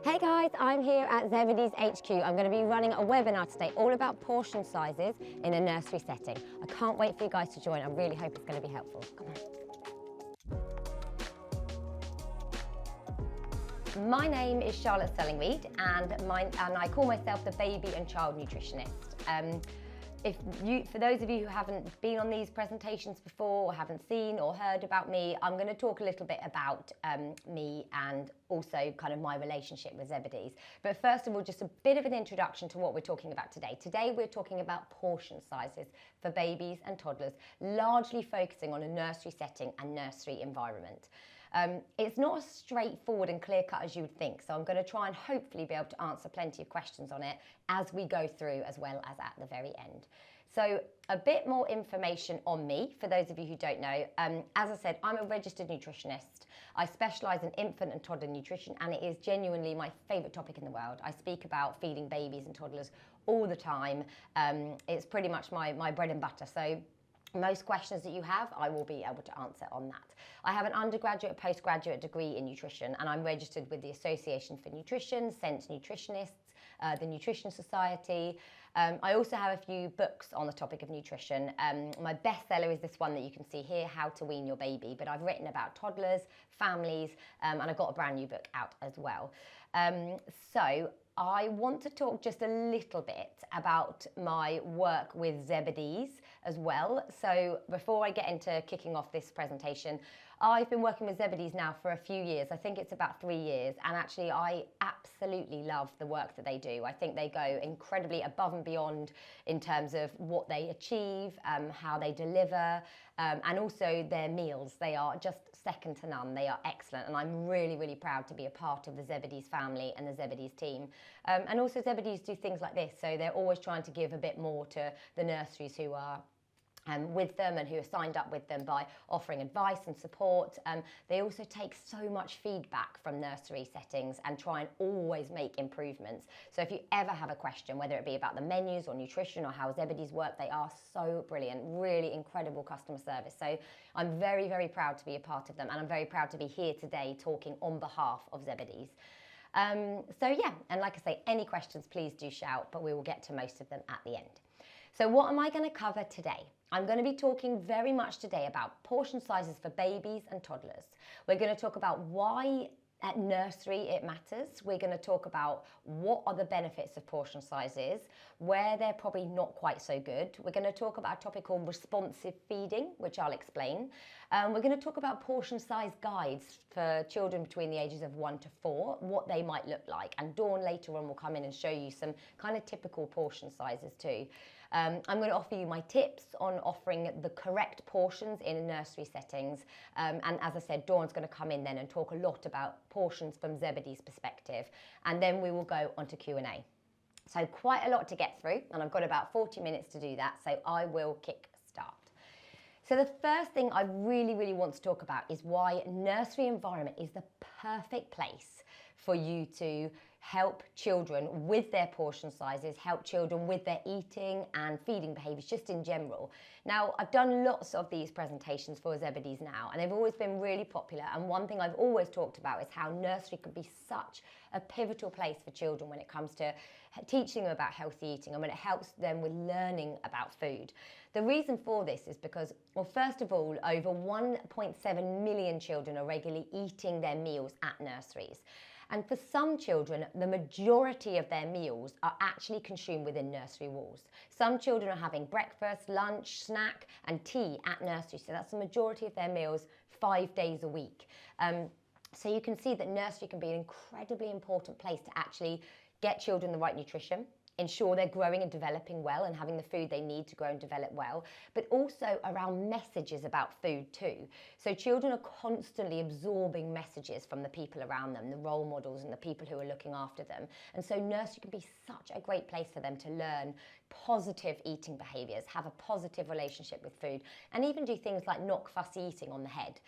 Hey guys, I'm here at Zebedee's HQ. I'm going to be running a webinar today all about portion sizes in a nursery setting. I can't wait for you guys to join. I really hope it's going to be helpful. Come on. My name is Charlotte Stirling-Reed and I call myself the baby and child nutritionist. For those of you who haven't been on these presentations before or haven't seen or heard about me, I'm going to talk a little bit about me and also kind of my relationship with Zebedee's. But first of all, just a bit of an introduction to what we're talking about today. Today we're talking about portion sizes for babies and toddlers, largely focusing on a nursery setting and nursery environment. It's not as straightforward and clear cut as you would think, so I'm going to try and hopefully be able to answer plenty of questions on it as we go through, as well as at the very end. So a bit more information on me for those of you who don't know. As I said, I'm a registered nutritionist. I specialise in infant and toddler nutrition, and it is genuinely my favourite topic in the world. I speak about feeding babies and toddlers all the time. It's pretty much my bread and butter. So most questions that you have, I will be able to answer on that. I have an undergraduate, postgraduate degree in nutrition, and I'm registered with the Association for Nutrition, Sense Nutritionists, the Nutrition Society. I also have a few books on the topic of nutrition. My bestseller is this one that you can see here, How to Wean Your Baby, but I've written about toddlers, families, and I've got a brand new book out as well. So I want to talk just a little bit about my work with Zebedee's as well. So before I get into kicking off this presentation, I've been working with Zebedee's now for a few years. I think it's about 3 years, and actually I absolutely love the work that they do. I think they go incredibly above and beyond in terms of what they achieve, how they deliver, and also their meals. They are just second to none. They are excellent, and I'm really, really proud to be a part of the Zebedee's family and the Zebedee's team. And also Zebedee's do things like this, so they're always trying to give a bit more to the nurseries who are with them and who are signed up with them by offering advice and support. They also take so much feedback from nursery settings and try and always make improvements. So if you ever have a question, whether it be about the menus or nutrition or how Zebedee's work, they are so brilliant, really incredible customer service. So I'm very, very proud to be a part of them, and I'm very proud to be here today talking on behalf of Zebedee's. So yeah, and like I say, any questions, please do shout, but we will get to most of them at the end. So what am I going to cover today? I'm going to be talking very much today about portion sizes for babies and toddlers. We're going to talk about why at nursery it matters. We're going to talk about what are the benefits of portion sizes, where they're probably not quite so good. We're going to talk about a topic called responsive feeding, which I'll explain. We're going to talk about portion size guides for children between the ages of 1 to 4, what they might look like. And Dawn later on will come in and show you some kind of typical portion sizes too. I'm going to offer you my tips on offering the correct portions in nursery settings. And as I said, Dawn's going to come in then and talk a lot about portions from Zebedee's perspective. And then we will go on to Q&A. So quite a lot to get through, and I've got about 40 minutes to do that. So I will kick start. So the first thing I really, really want to talk about is why nursery environment is the perfect place for you to help children with their portion sizes, help children with their eating and feeding behaviours just in general. Now, I've done lots of these presentations for Zebedee's now, and they've always been really popular. And one thing I've always talked about is how nursery could be such a pivotal place for children when it comes to teaching them about healthy eating and when it helps them with learning about food. The reason for this is because, well, first of all, over 1.7 million children are regularly eating their meals at nurseries. And for some children, the majority of their meals are actually consumed within nursery walls. Some children are having breakfast, lunch, snack, and tea at nursery. So that's the majority of their meals 5 days a week. So you can see that nursery can be an incredibly important place to actually get children the right nutrition, ensure they're growing and developing well and having the food they need to grow and develop well, but also around messages about food too. So children are constantly absorbing messages from the people around them, the role models and the people who are looking after them. And so nursery can be such a great place for them to learn positive eating behaviours, have a positive relationship with food, and even do things like knock fussy eating on the head.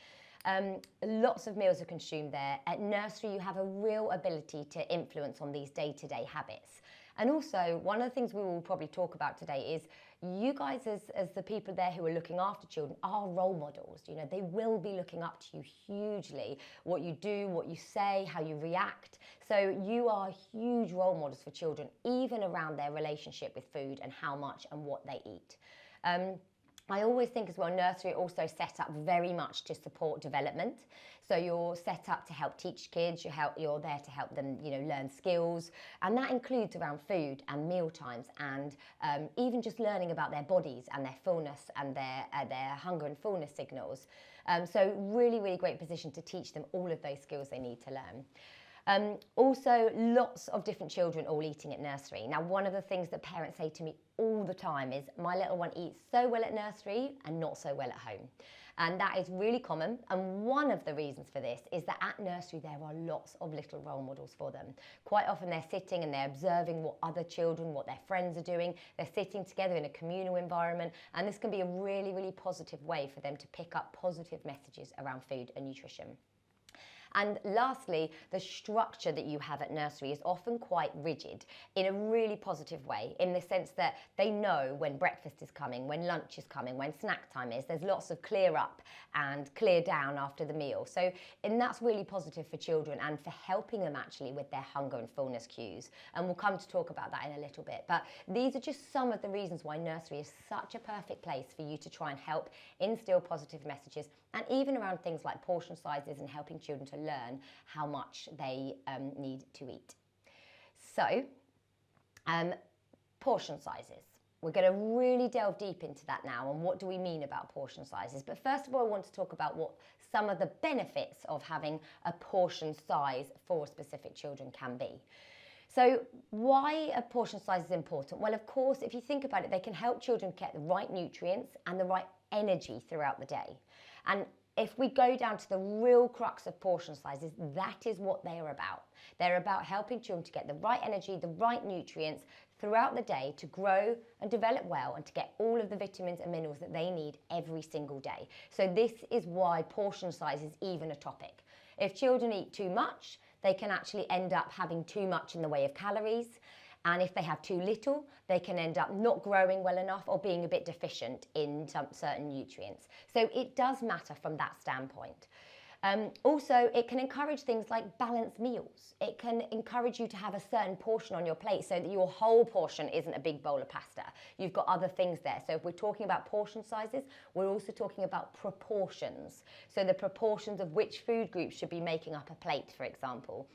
Lots of meals are consumed there. At nursery, you have a real ability to influence on these day-to-day habits. And also, one of the things we will probably talk about today is you guys as the people there who are looking after children are role models. You know, they will be looking up to you hugely. What you do, what you say, how you react. So you are huge role models for children, even around their relationship with food and how much and what they eat. I always think as well, nursery also set up very much to support development. So you're set up to help teach kids, you're there to help them, you know, learn skills. And that includes around food and meal times and even just learning about their bodies and their fullness and their hunger and fullness signals. So really, really great position to teach them all of those skills they need to learn. Also, lots of different children all eating at nursery. Now, one of the things that parents say to me all the time is, my little one eats so well at nursery and not so well at home. And that is really common. And one of the reasons for this is that at nursery, there are lots of little role models for them. Quite often they're sitting and they're observing what other children, what their friends are doing. They're sitting together in a communal environment. And this can be a really, really positive way for them to pick up positive messages around food and nutrition. And lastly, the structure that you have at nursery is often quite rigid in a really positive way, in the sense that they know when breakfast is coming, when lunch is coming, when snack time is. There's lots of clear up and clear down after the meal. And that's really positive for children and for helping them actually with their hunger and fullness cues. And we'll come to talk about that in a little bit. But these are just some of the reasons why nursery is such a perfect place for you to try and help instill positive messages, and even around things like portion sizes and helping children to learn how much they need to eat. So, portion sizes. We're going to really delve deep into that now, and what do we mean about portion sizes. But first of all, I want to talk about what some of the benefits of having a portion size for specific children can be. So why a portion size is important? Well, of course, if you think about it, they can help children get the right nutrients and the right energy throughout the day. And if we go down to the real crux of portion sizes, that is what they are about. They're about helping children to get the right energy, the right nutrients throughout the day to grow and develop well and to get all of the vitamins and minerals that they need every single day. So this is why portion size is even a topic. If children eat too much, they can actually end up having too much in the way of calories. And if they have too little, they can end up not growing well enough or being a bit deficient in some certain nutrients. So it does matter from that standpoint. Also, it can encourage things like balanced meals. It can encourage you to have a certain portion on your plate so that your whole portion isn't a big bowl of pasta. You've got other things there. So if we're talking about portion sizes, we're also talking about proportions. So the proportions of which food groups should be making up a plate, for example.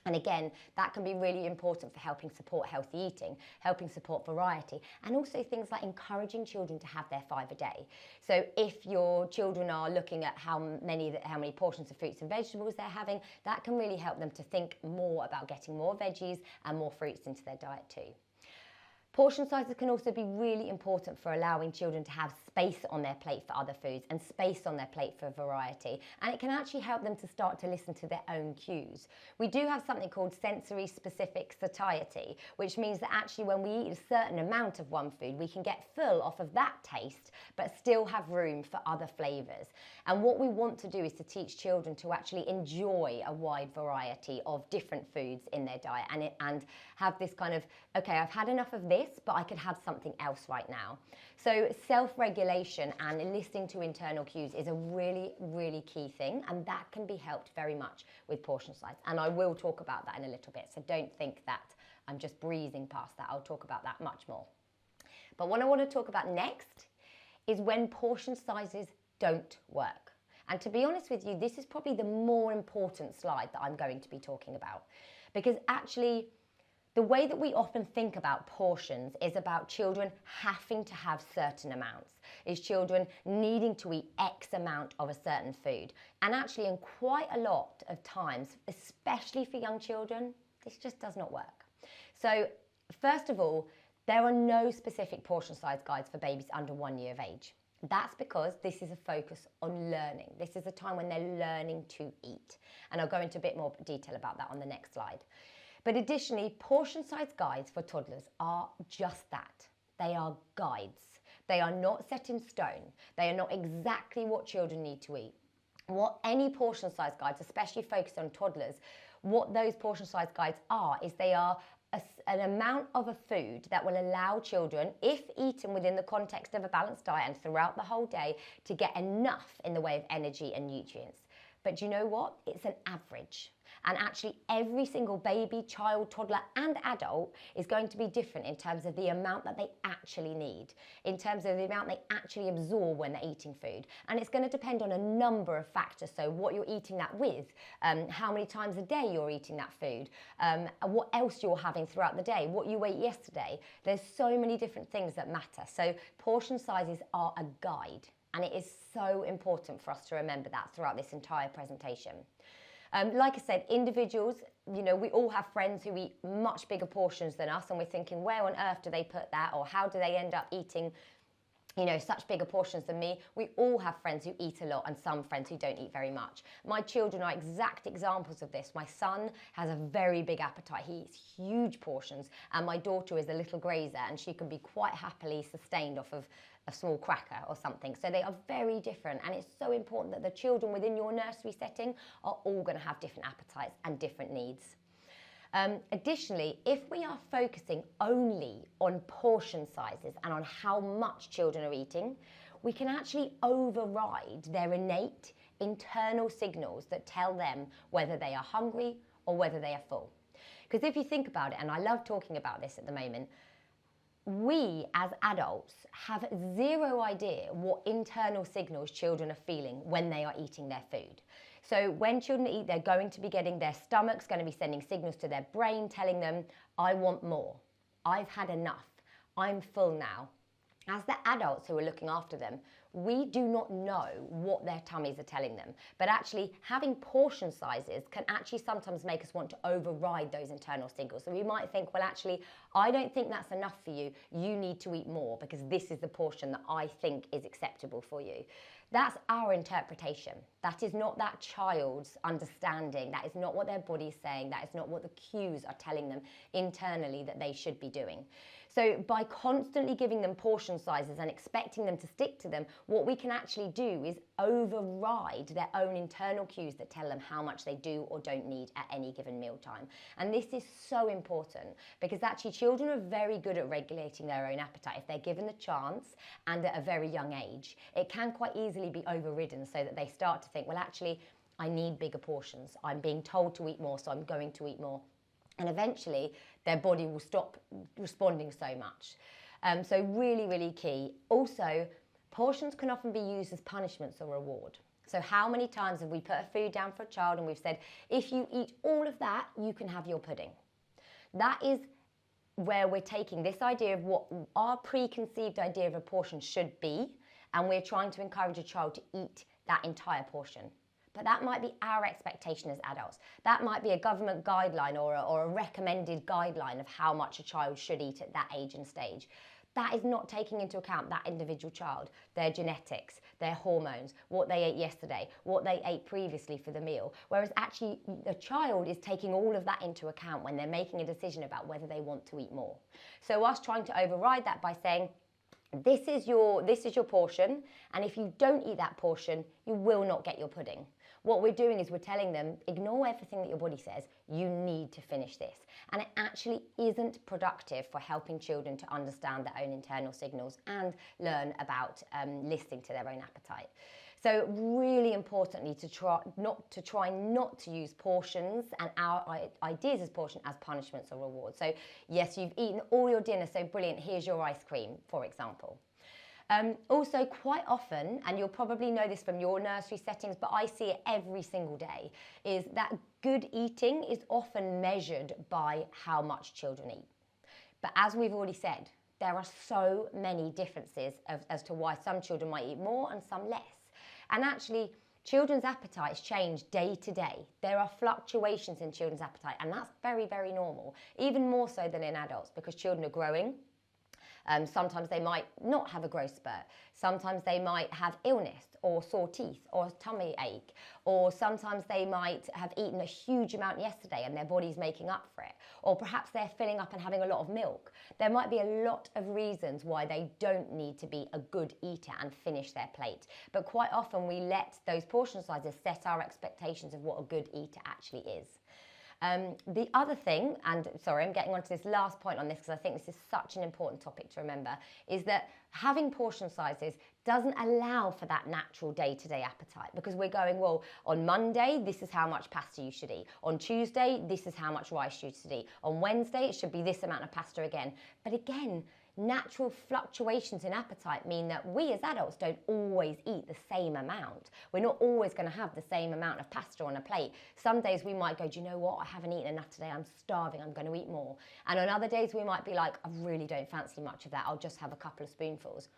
And again, that can be really important for helping support healthy eating, helping support variety, and also things like encouraging children to have their 5 a day. So if your children are looking at how many portions of fruits and vegetables they're having, that can really help them to think more about getting more veggies and more fruits into their diet too. Portion sizes can also be really important for allowing children to have space on their plate for other foods and space on their plate for variety. And it can actually help them to start to listen to their own cues. We do have something called sensory specific satiety, which means that actually when we eat a certain amount of one food, we can get full off of that taste, but still have room for other flavors. And what we want to do is to teach children to actually enjoy a wide variety of different foods in their diet and have this kind of, okay, I've had enough of this, but I could have something else right now. So self-regulation and listening to internal cues is a really, really key thing, and that can be helped very much with portion size. And I will talk about that in a little bit, so don't think that I'm just breezing past that. I'll talk about that much more. But what I want to talk about next is when portion sizes don't work. And to be honest with you, this is probably the more important slide that I'm going to be talking about, because actually the way that we often think about portions is about children having to have certain amounts, is children needing to eat X amount of a certain food. And actually in quite a lot of times, especially for young children, this just does not work. So first of all, there are no specific portion size guides for babies under 1 year of age. That's because this is a focus on learning. This is a time when they're learning to eat. And I'll go into a bit more detail about that on the next slide. But additionally, portion size guides for toddlers are just that. They are guides. They are not set in stone. They are not exactly what children need to eat. What any portion size guides, especially focused on toddlers, what those portion size guides are is they are an amount of a food that will allow children, if eaten within the context of a balanced diet and throughout the whole day, to get enough in the way of energy and nutrients. But do you know what? It's an average. And actually every single baby, child, toddler and adult is going to be different in terms of the amount that they actually need, in terms of the amount they actually absorb when they're eating food. And it's going to depend on a number of factors. So what you're eating that with, how many times a day you're eating that food, what else you're having throughout the day, what you ate yesterday. There's so many different things that matter. So portion sizes are a guide. And it is so important for us to remember that throughout this entire presentation. Like I said, individuals, you know, we all have friends who eat much bigger portions than us, and we're thinking, where on earth do they put that? Or how do they end up eating, you know, such bigger portions than me? We all have friends who eat a lot and some friends who don't eat very much. My children are exact examples of this. My son has a very big appetite. He eats huge portions, and my daughter is a little grazer, and she can be quite happily sustained off of a small cracker or something. So they are very different, and it's so important that the children within your nursery setting are all going to have different appetites and different needs. Additionally, if we are focusing only on portion sizes and on how much children are eating, we can actually override their innate internal signals that tell them whether they are hungry or whether they are full. Because if you think about it, and I love talking about this at the moment, we as adults have zero idea what internal signals children are feeling when they are eating their food. So when children eat, they're going to be getting, their stomach's going to be sending signals to their brain telling them, I want more, I've had enough, I'm full now. As the adults who are looking after them, we do not know what their tummies are telling them. But actually having portion sizes can actually sometimes make us want to override those internal signals. So we might think, well, actually, I don't think that's enough for you. You need to eat more because this is the portion that I think is acceptable for you. That's our interpretation. That is not that child's understanding. That is not what their body is saying. That is not what the cues are telling them internally that they should be doing. So by constantly giving them portion sizes and expecting them to stick to them, what we can actually do is override their own internal cues that tell them how much they do or don't need at any given mealtime. And this is so important because actually children are very good at regulating their own appetite if they're given the chance and at a very young age. It can quite easily be overridden so that they start to think, well, actually, I need bigger portions. I'm being told to eat more, so I'm going to eat more. And eventually their body will stop responding so much. So really, really key. Also, portions can often be used as punishments or reward. So how many times have we put a food down for a child and we've said, if you eat all of that, you can have your pudding. That is where we're taking this idea of what our preconceived idea of a portion should be, and we're trying to encourage a child to eat that entire portion. But that might be our expectation as adults. That might be a government guideline or a recommended guideline of how much a child should eat at that age and stage. That is not taking into account that individual child, their genetics, their hormones, what they ate yesterday, what they ate previously for the meal. Whereas actually the child is taking all of that into account when they're making a decision about whether they want to eat more. So us trying to override that by saying, this is your portion, and if you don't eat that portion, you will not get your pudding. What we're doing is we're telling them, ignore everything that your body says, you need to finish this. And it actually isn't productive for helping children to understand their own internal signals and learn about listening to their own appetite. So really importantly, to try not to use portions and our ideas as portion as punishments or rewards. So yes, you've eaten all your dinner, so brilliant, here's your ice cream, for example. Also, quite often, and you'll probably know this from your nursery settings, but I see it every single day, is that good eating is often measured by how much children eat. But as we've already said, there are so many differences as to why some children might eat more and some less. And actually, children's appetites change day to day. There are fluctuations in children's appetite, and that's very, very normal, even more so than in adults, because children are growing. Sometimes they might not have a growth spurt. Sometimes they might have illness or sore teeth or tummy ache, or sometimes they might have eaten a huge amount yesterday and their body's making up for it, or perhaps they're filling up and having a lot of milk. There might be a lot of reasons why they don't need to be a good eater and finish their plate. But quite often we let those portion sizes set our expectations of what a good eater actually is. The other thing, and sorry, I'm getting onto this last point on this because I think this is such an important topic to remember, is that having portion sizes doesn't allow for that natural day-to-day appetite, because we're going, well, on Monday, this is how much pasta you should eat. On Tuesday, this is how much rice you should eat. On Wednesday, it should be this amount of pasta again. But again, natural fluctuations in appetite mean that we as adults don't always eat the same amount. We're not always going to have the same amount of pasta on a plate. Some days we might go, do you know what? I haven't eaten enough today. I'm starving. I'm going to eat more. And on other days we might be like, I really don't fancy much of that. I'll just have a couple of spoonfuls.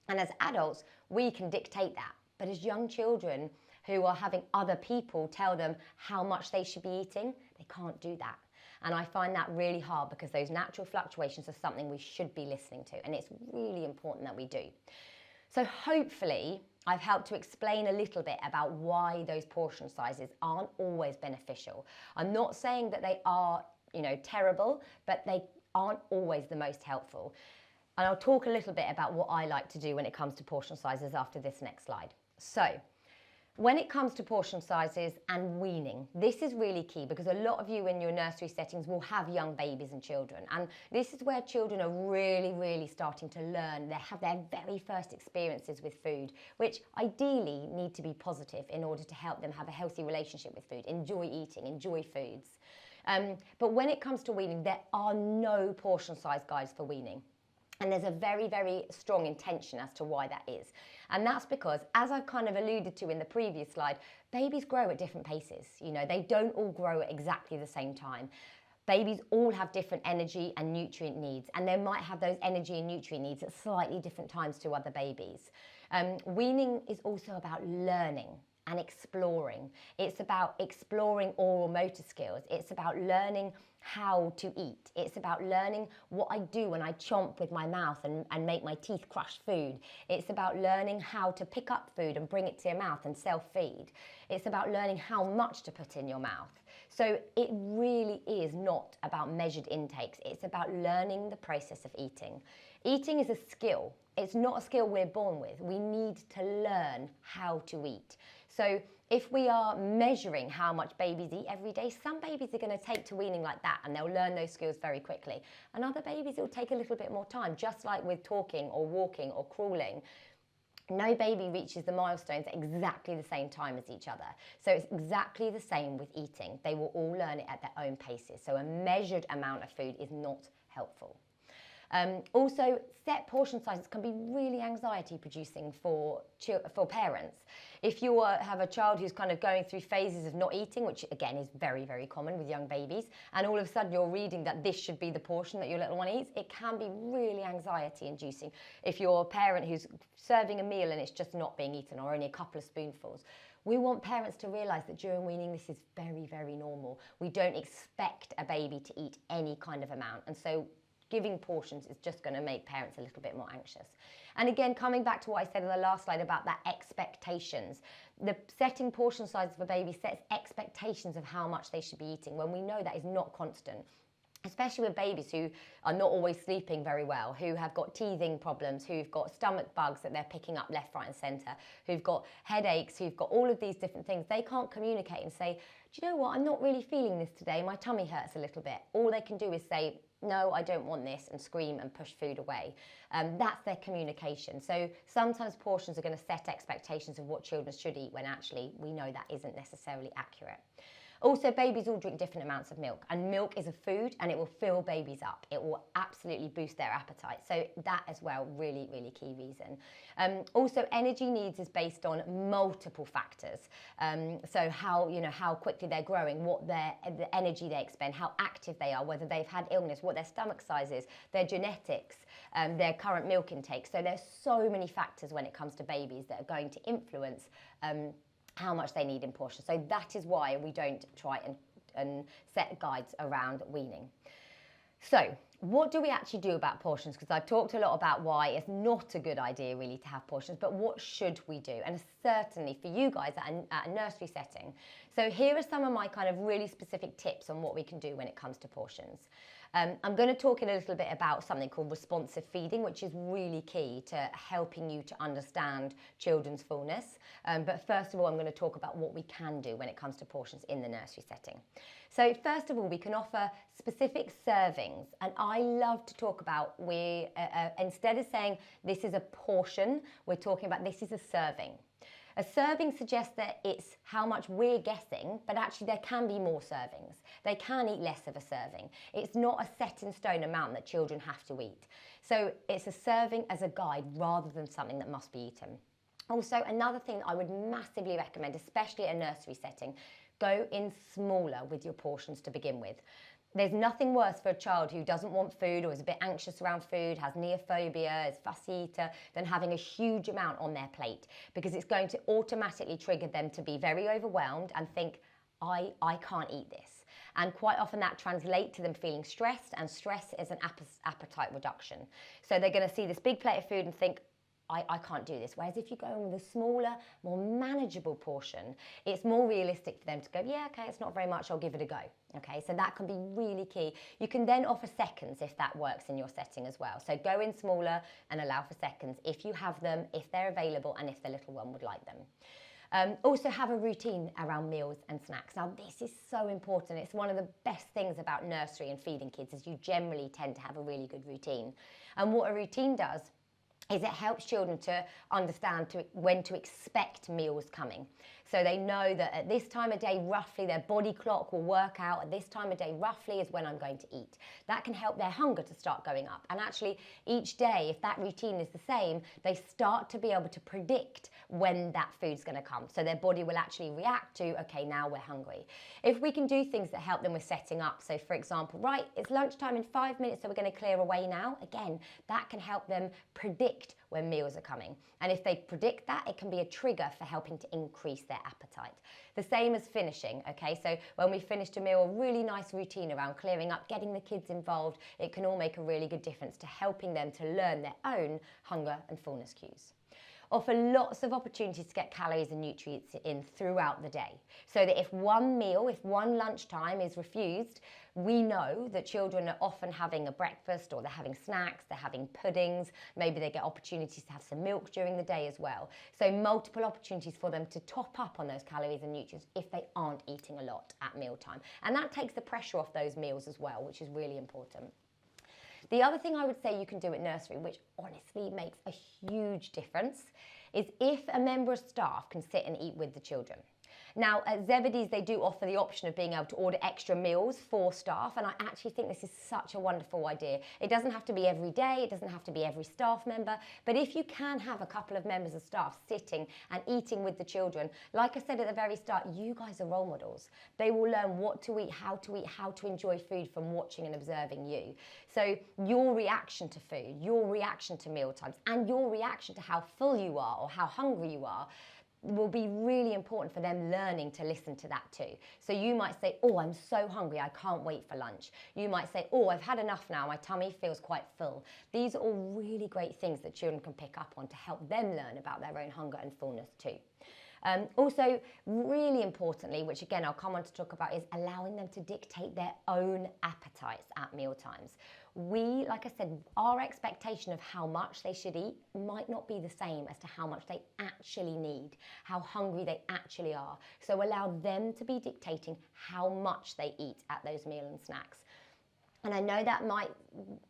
And as adults, we can dictate that. But as young children who are having other people tell them how much they should be eating, they can't do that. And I find that really hard, because those natural fluctuations are something we should be listening to. And it's really important that we do. So hopefully I've helped to explain a little bit about why those portion sizes aren't always beneficial. I'm not saying that they are, terrible, but they aren't always the most helpful. And I'll talk a little bit about what I like to do when it comes to portion sizes after this next slide. So, when it comes to portion sizes and weaning, this is really key, because a lot of you in your nursery settings will have young babies and children. And this is where children are really, really starting to learn. They have their very first experiences with food, which ideally need to be positive in order to help them have a healthy relationship with food, enjoy eating, enjoy foods. But when it comes to weaning, there are no portion size guides for weaning. And there's a very, very strong intention as to why that is. And that's because, as I've kind of alluded to in the previous slide, babies grow at different paces. They don't all grow at exactly the same time. Babies all have different energy and nutrient needs, and they might have those energy and nutrient needs at slightly different times to other babies. Weaning is also about learning and exploring. It's about exploring oral motor skills. It's about learning how to eat. It's about learning what I do when I chomp with my mouth and make my teeth crush food. It's about learning how to pick up food and bring it to your mouth and self-feed. It's about learning how much to put in your mouth. So it really is not about measured intakes. It's about learning the process of eating. Eating is a skill. It's not a skill we're born with. We need to learn how to eat. So if we are measuring how much babies eat every day, some babies are going to take to weaning like that, and they'll learn those skills very quickly. And other babies, it will take a little bit more time, just like with talking or walking or crawling. No baby reaches the milestones at exactly the same time as each other. So it's exactly the same with eating. They will all learn it at their own paces. So a measured amount of food is not helpful. Also, set portion sizes can be really anxiety producing for parents. If you have a child who's kind of going through phases of not eating, which again is very, very common with young babies, and all of a sudden you're reading that this should be the portion that your little one eats, it can be really anxiety inducing. If you're a parent who's serving a meal and it's just not being eaten, or only a couple of spoonfuls. We want parents to realise that during weaning this is very, very normal. We don't expect a baby to eat any kind of amount, and so giving portions is just going to make parents a little bit more anxious. And again, coming back to what I said in the last slide about that expectations, the setting portion sizes for babies sets expectations of how much they should be eating when we know that is not constant. Especially with babies who are not always sleeping very well, who have got teething problems, who've got stomach bugs that they're picking up left, right and centre, who've got headaches, who've got all of these different things. They can't communicate and say, do you know what, I'm not really feeling this today, my tummy hurts a little bit. All they can do is say, no, I don't want this, and scream and push food away. That's their communication. So sometimes portions are going to set expectations of what children should eat when actually we know that isn't necessarily accurate. Also, babies all drink different amounts of milk, and milk is a food and it will fill babies up. It will absolutely boost their appetite. So that as well, really, really key reason. Also, energy needs is based on multiple factors. So how quickly they're growing, the energy they expend, how active they are, whether they've had illness, what their stomach size is, their genetics, their current milk intake. So there's so many factors when it comes to babies that are going to influence how much they need in portions. So that is why we don't try and set guides around weaning. So what do we actually do about portions? Because I've talked a lot about why it's not a good idea really to have portions, but what should we do? And certainly for you guys at a nursery setting. So here are some of my kind of really specific tips on what we can do when it comes to portions. I'm going to talk in a little bit about something called responsive feeding, which is really key to helping you to understand children's fullness. But first of all, I'm going to talk about what we can do when it comes to portions in the nursery setting. So first of all, we can offer specific servings. And I love to talk about, instead of saying this is a portion, we're talking about this is a serving. A serving suggests that it's how much we're guessing, but actually there can be more servings. They can eat less of a serving. It's not a set in stone amount that children have to eat. So it's a serving as a guide rather than something that must be eaten. Also, another thing that I would massively recommend, especially at a nursery setting, go in smaller with your portions to begin with. There's nothing worse for a child who doesn't want food or is a bit anxious around food, has neophobia, is a fussy eater, than having a huge amount on their plate, because it's going to automatically trigger them to be very overwhelmed and think, I can't eat this. And quite often that translates to them feeling stressed, and stress is an appetite reduction. So they're going to see this big plate of food and think, I can't do this. Whereas if you go in with a smaller, more manageable portion, it's more realistic for them to go, yeah, okay, it's not very much, I'll give it a go. Okay, so that can be really key. You can then offer seconds if that works in your setting as well. So go in smaller and allow for seconds if you have them, if they're available, and if the little one would like them. Also have a routine around meals and snacks. Now this is so important. It's one of the best things about nursery and feeding kids is you generally tend to have a really good routine. And what a routine does is it helps children to understand when to expect meals coming. So they know that at this time of day, roughly, their body clock will work out. At this time of day, roughly, is when I'm going to eat. That can help their hunger to start going up. And actually, each day, if that routine is the same, they start to be able to predict when that food's going to come. So their body will actually react to, okay, now we're hungry. If we can do things that help them with setting up, so for example, right, it's lunchtime in 5 minutes, so we're going to clear away now. Again, that can help them predict when meals are coming. And if they predict that, it can be a trigger for helping to increase their appetite. The same as finishing, okay? So when we finished a meal, a really nice routine around clearing up, getting the kids involved, it can all make a really good difference to helping them to learn their own hunger and fullness cues. Offer lots of opportunities to get calories and nutrients in throughout the day. So that if one lunchtime is refused, we know that children are often having a breakfast, or they're having snacks, they're having puddings, maybe they get opportunities to have some milk during the day as well. So multiple opportunities for them to top up on those calories and nutrients if they aren't eating a lot at mealtime. And that takes the pressure off those meals as well, which is really important. The other thing I would say you can do at nursery, which honestly makes a huge difference, is if a member of staff can sit and eat with the children. Now, at Zebedee's, they do offer the option of being able to order extra meals for staff, and I actually think this is such a wonderful idea. It doesn't have to be every day, it doesn't have to be every staff member, but if you can have a couple of members of staff sitting and eating with the children, like I said at the very start, you guys are role models. They will learn what to eat, how to enjoy food from watching and observing you. So your reaction to food, your reaction to mealtimes, and your reaction to how full you are or how hungry you are will be really important for them learning to listen to that too. So you might say, oh, I'm so hungry, I can't wait for lunch. You might say, oh, I've had enough now, my tummy feels quite full. These are all really great things that children can pick up on to help them learn about their own hunger and fullness too. Also, really importantly, which again I'll come on to talk about, is allowing them to dictate their own appetites at mealtimes. Like I said, our expectation of how much they should eat might not be the same as to how much they actually need, how hungry they actually are. So allow them to be dictating how much they eat at those meal and snacks. And I know that might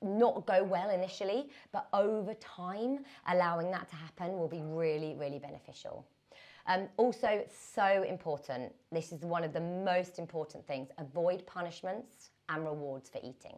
not go well initially, but over time, allowing that to happen will be really, really beneficial. Also, so important, this is one of the most important things, avoid punishments and rewards for eating.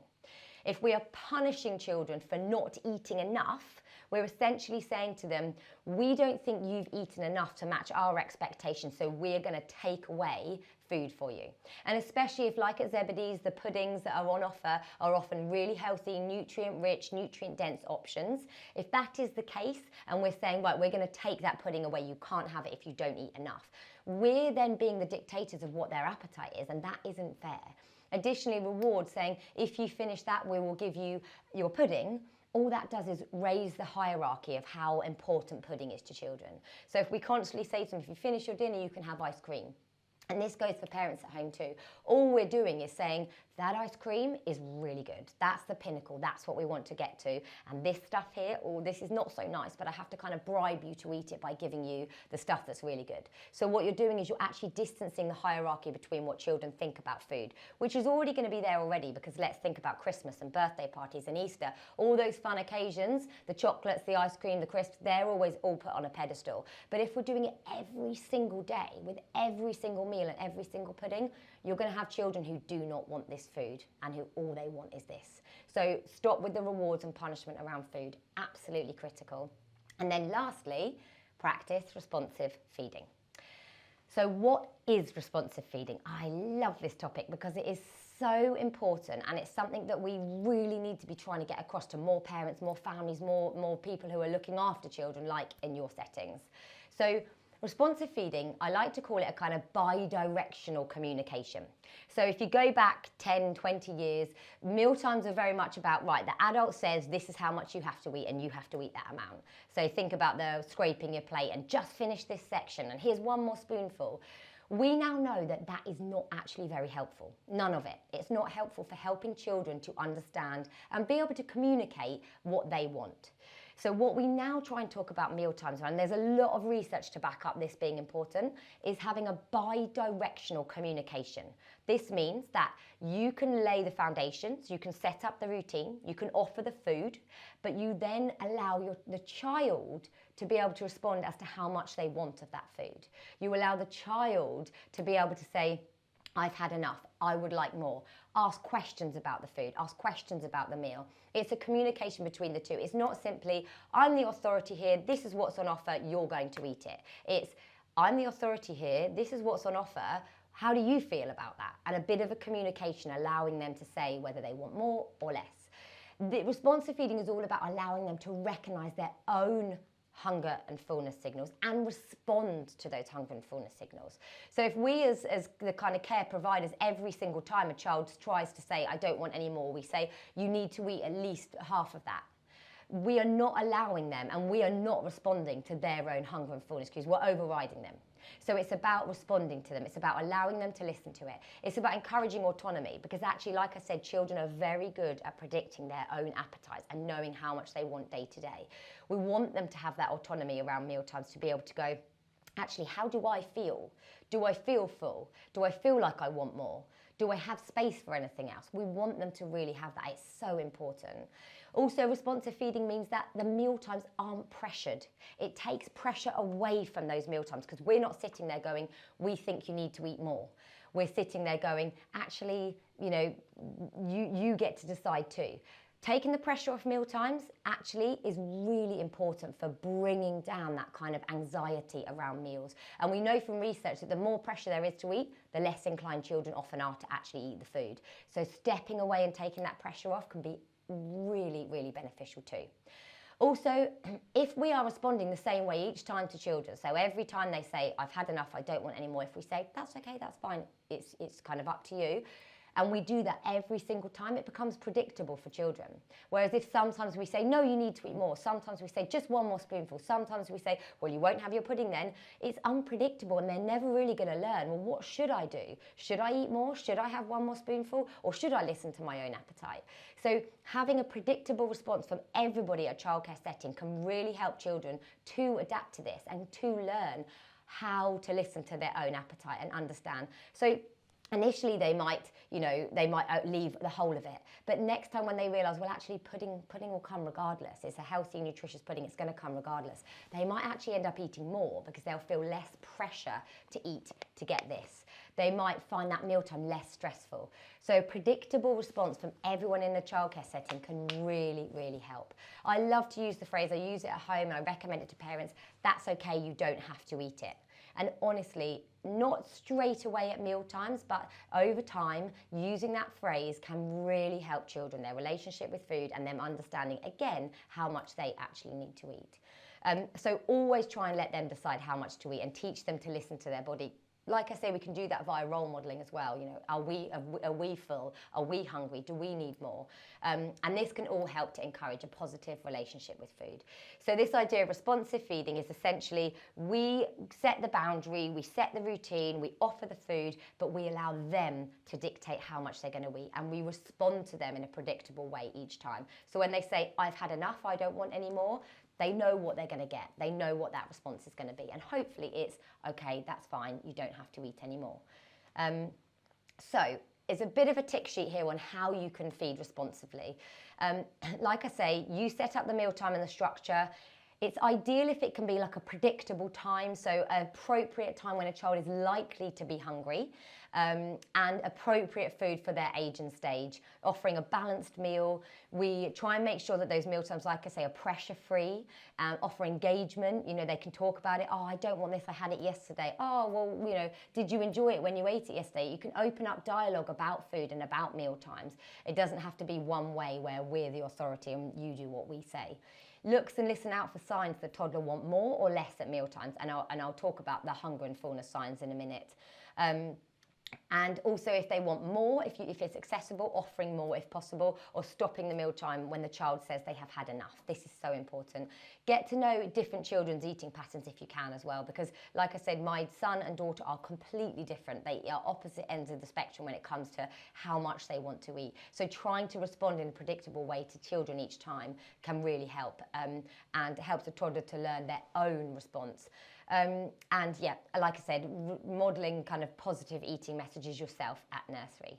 If we are punishing children for not eating enough, we're essentially saying to them, we don't think you've eaten enough to match our expectations, so we're going to take away food for you. And especially if, like at Zebedee's, the puddings that are on offer are often really healthy, nutrient-rich, nutrient-dense options. If that is the case, and we're saying, right, we're going to take that pudding away, you can't have it if you don't eat enough, we're then being the dictators of what their appetite is, and that isn't fair. Additionally, rewards saying, if you finish that, we will give you your pudding. All that does is raise the hierarchy of how important pudding is to children. So if we constantly say to them, if you finish your dinner, you can have ice cream. And this goes for parents at home too. All we're doing is saying, that ice cream is really good. That's the pinnacle. That's what we want to get to. And this stuff here, or this is not so nice, but I have to kind of bribe you to eat it by giving you the stuff that's really good. So what you're doing is you're actually distancing the hierarchy between what children think about food, which is already going to be there already, because let's think about Christmas and birthday parties and Easter. All those fun occasions, the chocolates, the ice cream, the crisps, they're always all put on a pedestal. But if we're doing it every single day with every single meal and every single pudding, you're going to have children who do not want this food and who all they want is this. So stop with the rewards and punishment around food. Absolutely critical. And then lastly, practice responsive feeding. So what is responsive feeding? I love this topic because it is so important, and it's something that we really need to be trying to get across to more parents, more families, more people who are looking after children, like in your settings. So responsive feeding, I like to call it a kind of bi-directional communication. So if you go back 10, 20 years, mealtimes are very much about, right, the adult says this is how much you have to eat and you have to eat that amount. So think about the scraping your plate and just finish this section and here's one more spoonful. We now know that that is not actually very helpful. None of it. It's not helpful for helping children to understand and be able to communicate what they want. So what we now try and talk about mealtimes, and there's a lot of research to back up this being important, is having a bi-directional communication. This means that you can lay the foundations, you can set up the routine, you can offer the food, but you then allow the child to be able to respond as to how much they want of that food. You allow the child to be able to say, I've had enough, I would like more. Ask questions about the food, ask questions about the meal. It's a communication between the two. It's not simply, I'm the authority here, this is what's on offer, you're going to eat it. It's, I'm the authority here, this is what's on offer, how do you feel about that? And a bit of a communication, allowing them to say whether they want more or less. The responsive feeding is all about allowing them to recognize their own hunger and fullness signals and respond to those hunger and fullness signals. So if we as the kind of care providers, every single time a child tries to say, I don't want any more, we say, you need to eat at least half of that. We are not allowing them and we are not responding to their own hunger and fullness cues. We're overriding them. So it's about responding to them. It's about allowing them to listen to it. It's about encouraging autonomy, because actually, like I said, children are very good at predicting their own appetites and knowing how much they want day to day. We want them to have that autonomy around mealtimes, to be able to go, actually, how do I feel? Do I feel full? Do I feel like I want more? Do I have space for anything else? We want them to really have that. It's so important. Also, responsive feeding means that the mealtimes aren't pressured. It takes pressure away from those mealtimes, because we're not sitting there going, we think you need to eat more. We're sitting there going, actually, you get to decide too. Taking the pressure off mealtimes actually is really important for bringing down that kind of anxiety around meals. And we know from research that the more pressure there is to eat, the less inclined children often are to actually eat the food. So stepping away and taking that pressure off can be really, really beneficial too. Also, if we are responding the same way each time to children, so every time they say, I've had enough, I don't want any more, if we say, that's okay, that's fine, it's kind of up to you, and we do that every single time, it becomes predictable for children. Whereas if sometimes we say, no, you need to eat more, sometimes we say, just one more spoonful, sometimes we say, well, you won't have your pudding then, it's unpredictable and they're never really going to learn, well, what should I do? Should I eat more? Should I have one more spoonful? Or should I listen to my own appetite? So having a predictable response from everybody at a childcare setting can really help children to adapt to this and to learn how to listen to their own appetite and understand. So initially they might leave the whole of it. But next time when they realise, well, actually pudding will come regardless. It's a healthy, nutritious pudding. It's going to come regardless. They might actually end up eating more because they'll feel less pressure to eat to get this. They might find that mealtime less stressful. So a predictable response from everyone in the childcare setting can really, really help. I love to use the phrase, I use it at home and I recommend it to parents, that's okay, you don't have to eat it. And honestly, not straight away at meal times, but over time, using that phrase can really help children, their relationship with food and them understanding, again, how much they actually need to eat. So always try and let them decide how much to eat and teach them to listen to their body. like I say, we can do that via role modeling as well. You know, are we full? Are we hungry? Do we need more? And this can all help to encourage a positive relationship with food. So this idea of responsive feeding is essentially we set the boundary, we set the routine, we offer the food, but we allow them to dictate how much they're going to eat, and we respond to them in a predictable way each time. So when they say, I've had enough, I don't want any more, they know what they're going to get. They know what that response is going to be. And hopefully it's, okay, that's fine, you don't have to eat anymore. So it's a bit of a tick sheet here on how you can feed responsively. Like I say, you set up the mealtime and the structure. It's ideal if it can be like a predictable time, so an appropriate time when a child is likely to be hungry, and appropriate food for their age and stage, offering a balanced meal. We try and make sure that those meal times, like I say, are pressure-free, offer engagement. You know, they can talk about it. Oh, I don't want this, I had it yesterday. Oh, well, you know, did you enjoy it when you ate it yesterday? You can open up dialogue about food and about meal times. It doesn't have to be one way where we're the authority and you do what we say. Looks and listen out for signs the toddler want more or less at meal times, and I'll talk about the hunger and fullness signs in a minute. And also if they want more, if it's accessible, offering more if possible, or stopping the mealtime when the child says they have had enough. This is so important. Get to know different children's eating patterns if you can as well, because like I said, my son and daughter are completely different. They are opposite ends of the spectrum when it comes to how much they want to eat. So trying to respond in a predictable way to children each time can really help, and helps the toddler to learn their own response. And yeah, like I said, modelling kind of positive eating messages yourself at nursery.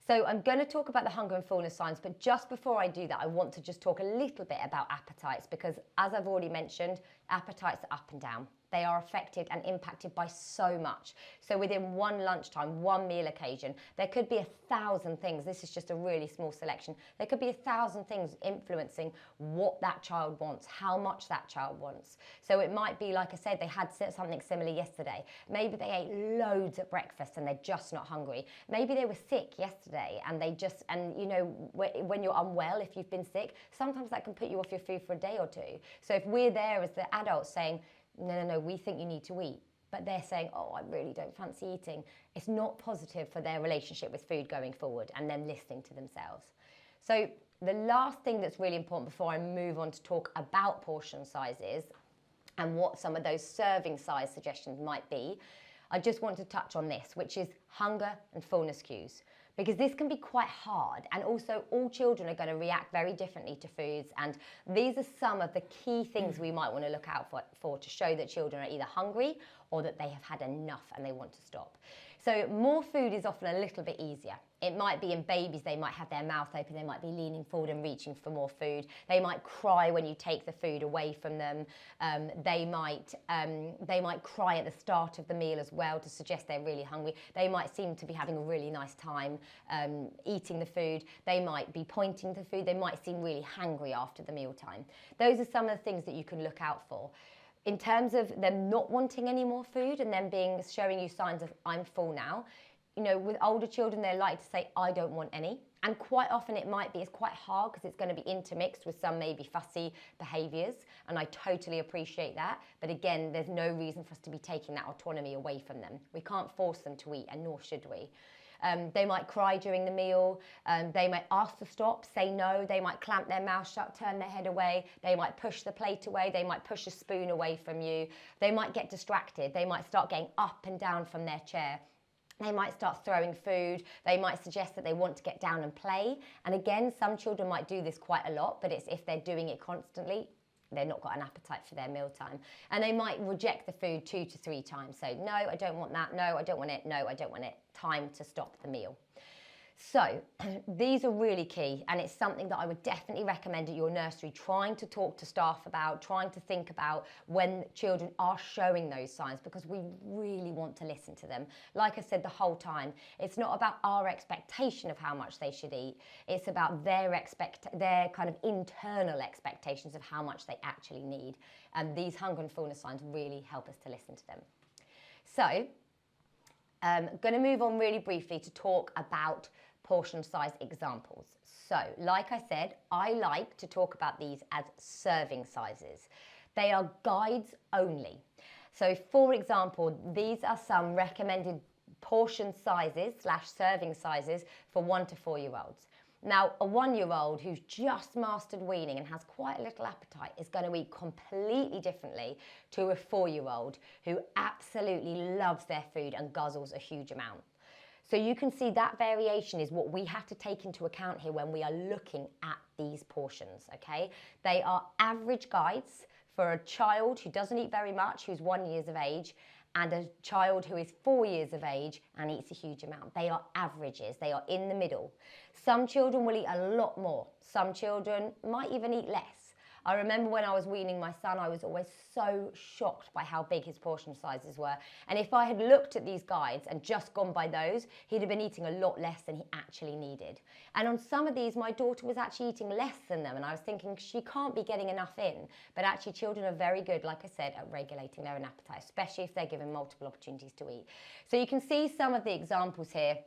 So I'm going to talk about the hunger and fullness signs, but just before I do that, I want to just talk a little bit about appetites, because as I've already mentioned, appetites are up and down. They are affected and impacted by so much. So within one lunchtime, one meal occasion, there could be 1,000 things. This is just a really small selection. There could be 1,000 things influencing what that child wants, how much that child wants. So it might be, like I said, they had something similar yesterday. Maybe they ate loads at breakfast and they're just not hungry. Maybe they were sick yesterday and and you know, when you're unwell, if you've been sick, sometimes that can put you off your food for a day or two. So if we're there as the adults saying, no, we think you need to eat, but they're saying, oh, I really don't fancy eating, it's not positive for their relationship with food going forward and them listening to themselves. So the last thing that's really important before I move on to talk about portion sizes and what some of those serving size suggestions might be, I just want to touch on this, which is hunger and fullness cues. Because this can be quite hard, and also all children are going to react very differently to foods, and these are some of the key things we might want to look out for to show that children are either hungry or that they have had enough and they want to stop. So more food is often a little bit easier. It might be in babies, they might have their mouth open, they might be leaning forward and reaching for more food. They might cry when you take the food away from them. They might cry at the start of the meal as well to suggest they're really hungry. They might seem to be having a really nice time eating the food. They might be pointing to the food. They might seem really hangry after the mealtime. Those are some of the things that you can look out for. In terms of them not wanting any more food and them showing you signs of I'm full now, you know, with older children, they like to say, I don't want any. And quite often it's quite hard because it's going to be intermixed with some maybe fussy behaviours. And I totally appreciate that. But again, there's no reason for us to be taking that autonomy away from them. We can't force them to eat, and nor should we. They might cry during the meal. They might ask to stop, say no. They might clamp their mouth shut, turn their head away. They might push the plate away. They might push a spoon away from you. They might get distracted. They might start getting up and down from their chair. They might start throwing food. They might suggest that they want to get down and play. And again, some children might do this quite a lot, but it's if they're doing it constantly, they're not got an appetite for their mealtime. And they might reject the food 2 to 3 times. So, no, I don't want that. No, I don't want it. No, I don't want it. Time to stop the meal. So these are really key, and it's something that I would definitely recommend at your nursery, trying to talk to staff about, trying to think about when children are showing those signs, because we really want to listen to them. Like I said the whole time, it's not about our expectation of how much they should eat. It's about their kind of internal expectations of how much they actually need. And these hunger and fullness signs really help us to listen to them. So I'm going to move on really briefly to talk about portion size examples. So, like I said, I like to talk about these as serving sizes. They are guides only. So for example, these are some recommended portion sizes / serving sizes for 1 to 4 year olds. Now, a 1-year-old who's just mastered weaning and has quite a little appetite is going to eat completely differently to a 4-year-old who absolutely loves their food and guzzles a huge amount. So you can see that variation is what we have to take into account here when we are looking at these portions, okay? They are average guides for a child who doesn't eat very much, who's 1 year of age, and a child who is 4 years of age and eats a huge amount. They are averages, they are in the middle. Some children will eat a lot more. Some children might even eat less. I remember when I was weaning my son, I was always so shocked by how big his portion sizes were. And if I had looked at these guides and just gone by those, he'd have been eating a lot less than he actually needed. And on some of these, my daughter was actually eating less than them. And I was thinking, she can't be getting enough in. But actually, children are very good, like I said, at regulating their own appetite, especially if they're given multiple opportunities to eat. So you can see some of the examples here.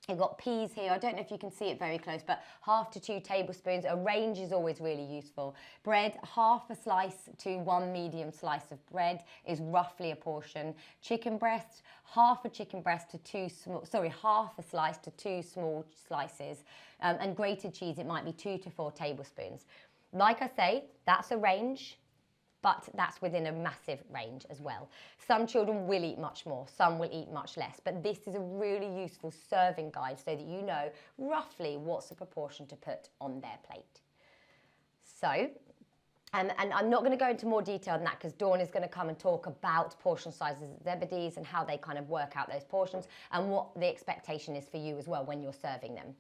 You've got peas here. I don't know if you can see it very close, but 1/2 to 2 tablespoons. A range is always really useful. Bread, 1/2 a slice to 1 medium slice of bread is roughly a portion. Chicken breast, 1/2 a chicken breast to 1/2 a slice to 2 small slices. And grated cheese, it might be 2 to 4 tablespoons. Like I say, that's a range, but that's within a massive range as well. Some children will eat much more, some will eat much less, but this is a really useful serving guide so that you know roughly what's the proportion to put on their plate. So, and I'm not going to go into more detail than that because Dawn is going to come and talk about portion sizes at Zebedee's and how they kind of work out those portions and what the expectation is for you as well when you're serving them.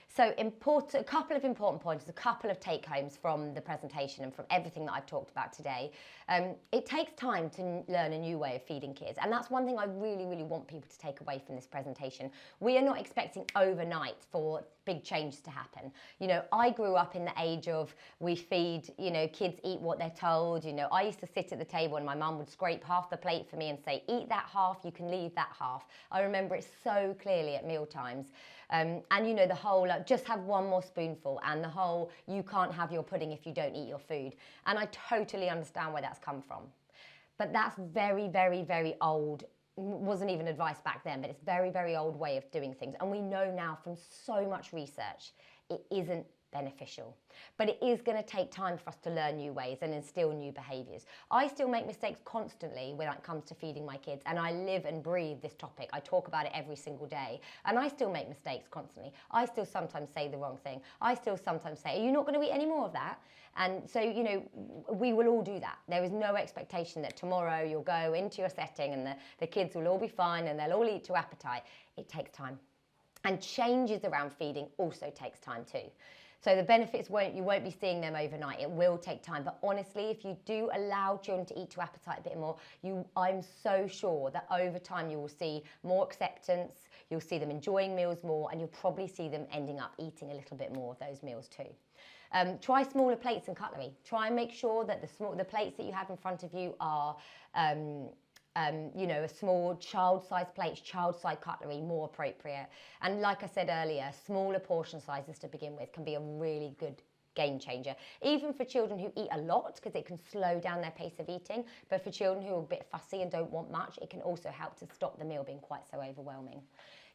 So a couple of important points, a couple of take-homes from the presentation and from everything that I've talked about today. It takes time to learn a new way of feeding kids. And that's one thing I really, really want people to take away from this presentation. We are not expecting overnight for big changes to happen. You know, I grew up in the age of we feed, you know, kids eat what they're told. You know, I used to sit at the table and my mum would scrape half the plate for me and say, eat that half, you can leave that half. I remember it so clearly at meal times. And you know, the whole, just have one more spoonful and the whole, you can't have your pudding if you don't eat your food. And I totally understand where that's come from. But that's very, very, very old. Wasn't even advice back then, but it's very, very old way of doing things. And we know now from so much research, it isn't beneficial. But it is going to take time for us to learn new ways and instill new behaviours. I still make mistakes constantly when it comes to feeding my kids, and I live and breathe this topic. I talk about it every single day, and I still make mistakes constantly. I still sometimes say the wrong thing. I still sometimes say, are you not going to eat any more of that? And so, you know, we will all do that. There is no expectation that tomorrow you'll go into your setting and the kids will all be fine and they'll all eat to appetite. It takes time. And changes around feeding also takes time too. So the benefits you won't be seeing them overnight. It will take time. But honestly, if you do allow children to eat to appetite a bit more, I'm so sure that over time you will see more acceptance, you'll see them enjoying meals more, and you'll probably see them ending up eating a little bit more of those meals too. Try smaller plates and cutlery. Try and make sure that the plates that you have in front of you are you know, a small child-sized plates, child-sized cutlery, more appropriate. And like I said earlier, smaller portion sizes to begin with can be a really good game changer. Even for children who eat a lot, because it can slow down their pace of eating. But for children who are a bit fussy and don't want much, it can also help to stop the meal being quite so overwhelming.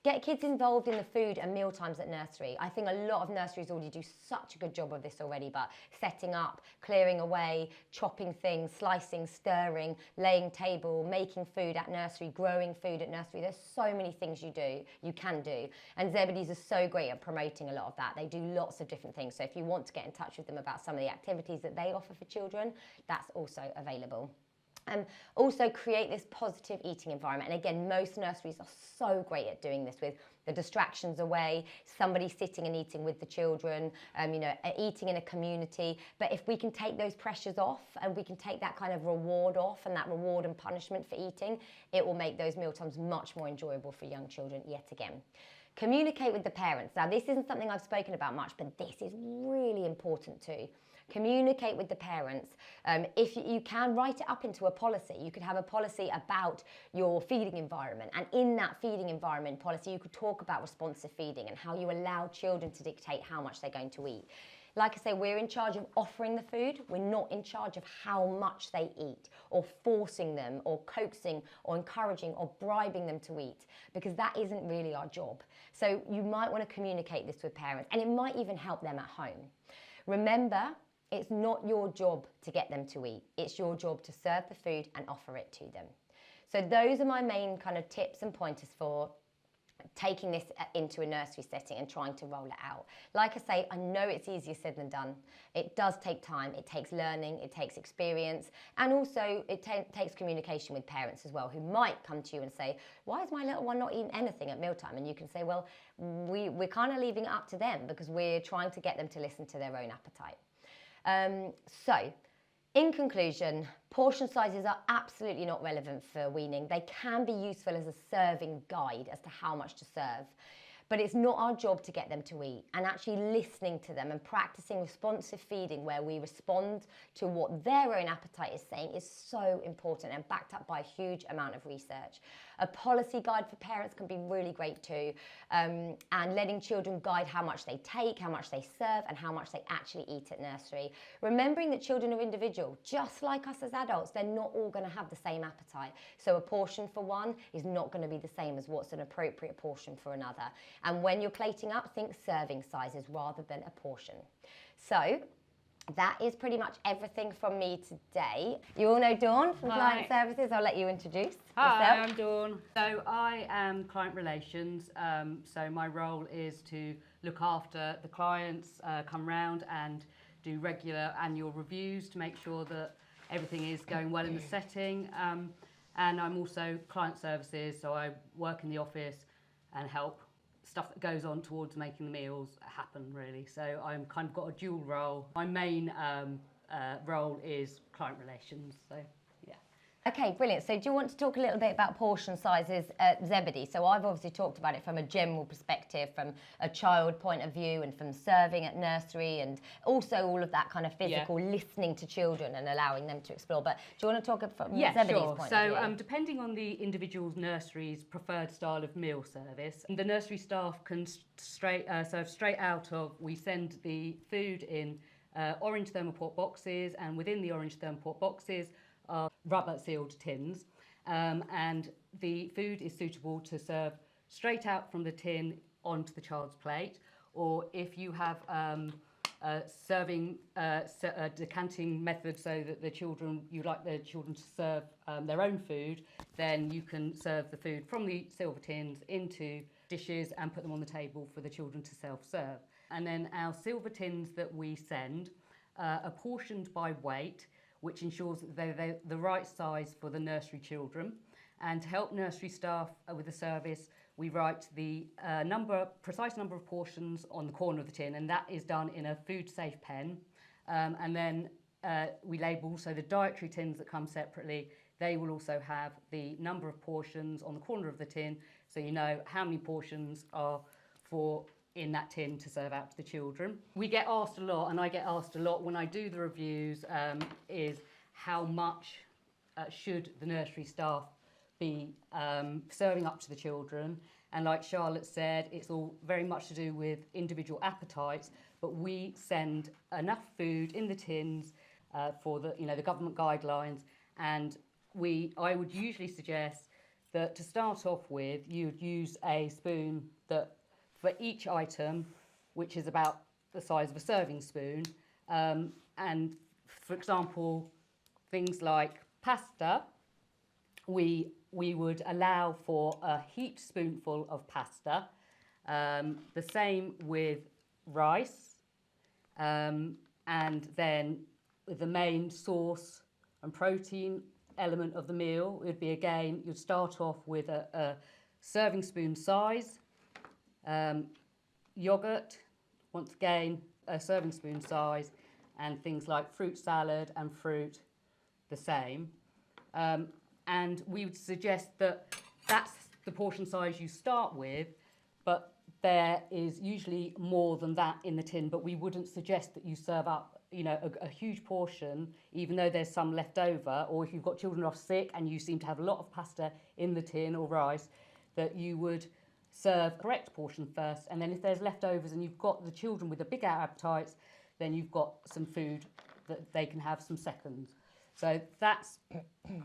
Get kids involved in the food and meal times at nursery. I think a lot of nurseries already do such a good job of this already, but setting up, clearing away, chopping things, slicing, stirring, laying table, making food at nursery, growing food at nursery. There's so many things you can do. And Zebedee's are so great at promoting a lot of that. They do lots of different things. So if you want to get in touch with them about some of the activities that they offer for children, that's also available. Also create this positive eating environment. And again, most nurseries are so great at doing this with the distractions away, somebody sitting and eating with the children, you know, eating in a community. But if we can take those pressures off and we can take that kind of reward off and that reward and punishment for eating, it will make those mealtimes much more enjoyable for young children yet again. Communicate with the parents. Now, this isn't something I've spoken about much, but this is really important too. Communicate with the parents. If you can, write it up into a policy. You could have a policy about your feeding environment, and in that feeding environment policy you could talk about responsive feeding and how you allow children to dictate how much they're going to eat. Like I say, we're in charge of offering the food. We're not in charge of how much they eat, or forcing them, or coaxing, or encouraging, or bribing them to eat, because that isn't really our job. So you might want to communicate this with parents, and it might even help them at home. Remember, it's not your job to get them to eat. It's your job to serve the food and offer it to them. So those are my main kind of tips and pointers for taking this into a nursery setting and trying to roll it out. Like I say, I know it's easier said than done. It does take time, it takes learning, it takes experience, and also it takes communication with parents as well, who might come to you and say, why is my little one not eating anything at mealtime? And you can say, well, we're kind of leaving it up to them because we're trying to get them to listen to their own appetite. So, in conclusion, portion sizes are absolutely not relevant for weaning. They can be useful as a serving guide as to how much to serve, but it's not our job to get them to eat. And actually listening to them and practicing responsive feeding, where we respond to what their own appetite is saying, is so important and backed up by a huge amount of research. A policy guide for parents can be really great too, and letting children guide how much they take, how much they serve, and how much they actually eat at nursery. Remembering that children are individual, just like us as adults, they're not all going to have the same appetite. So a portion for one is not going to be the same as what's an appropriate portion for another. And when you're plating up, think serving sizes rather than a portion. So that is pretty much everything from me today. You all know Dawn from Client Services. I'll let you introduce yourself. Hi, I'm Dawn. So I am client relations. So my role is to look after the clients, come round and do regular annual reviews to make sure that everything is going well in the setting. And I'm also client services, so I work in the office and help stuff that goes on towards making the meals happen, really. So I'm kind of got a dual role. My main role is client relations, so yeah. Okay, brilliant. So do you want to talk a little bit about portion sizes at Zebedee? So I've obviously talked about it from a general perspective, from a child point of view and from serving at nursery, and also all of that kind of physical listening to children and allowing them to explore. But do you want to talk from Zebedee's point of view? So depending on the individual's nursery's preferred style of meal service, the nursery staff can serve straight out of, we send the food in orange thermoport boxes, and within the orange thermoport boxes are rubber sealed tins, and the food is suitable to serve straight out from the tin onto the child's plate, or if you have a decanting method so that you like the children to serve their own food, then you can serve the food from the silver tins into dishes and put them on the table for the children to self-serve. And then our silver tins that we send are portioned by weight, which ensures that they're the right size for the nursery children. And to help nursery staff with the service, we write the precise number of portions on the corner of the tin, and that is done in a food-safe pen. And then we label also the dietary tins that come separately. They will also have the number of portions on the corner of the tin, so you know how many portions are for in that tin to serve out to the children. We get asked a lot, and I get asked a lot when I do the reviews, is how much should the nursery staff be serving up to the children. And like Charlotte said, it's all very much to do with individual appetites, but we send enough food in the tins for the government guidelines. And I would usually suggest that to start off with, you'd use a spoon that for each item, which is about the size of a serving spoon. And for example, things like pasta, we would allow for a heaped spoonful of pasta. The same with rice. And then the main sauce and protein element of the meal would be, again, you'd start off with a serving spoon size. Yogurt, once again, a serving spoon size, and things like fruit salad and fruit, the same. And we would suggest that that's the portion size you start with, but there is usually more than that in the tin, but we wouldn't suggest that you serve up, a huge portion, even though there's some left over, or if you've got children off sick and you seem to have a lot of pasta in the tin or rice, that you would serve the correct portion first, and then if there's leftovers and you've got the children with the bigger appetites, then you've got some food that they can have some seconds. So that's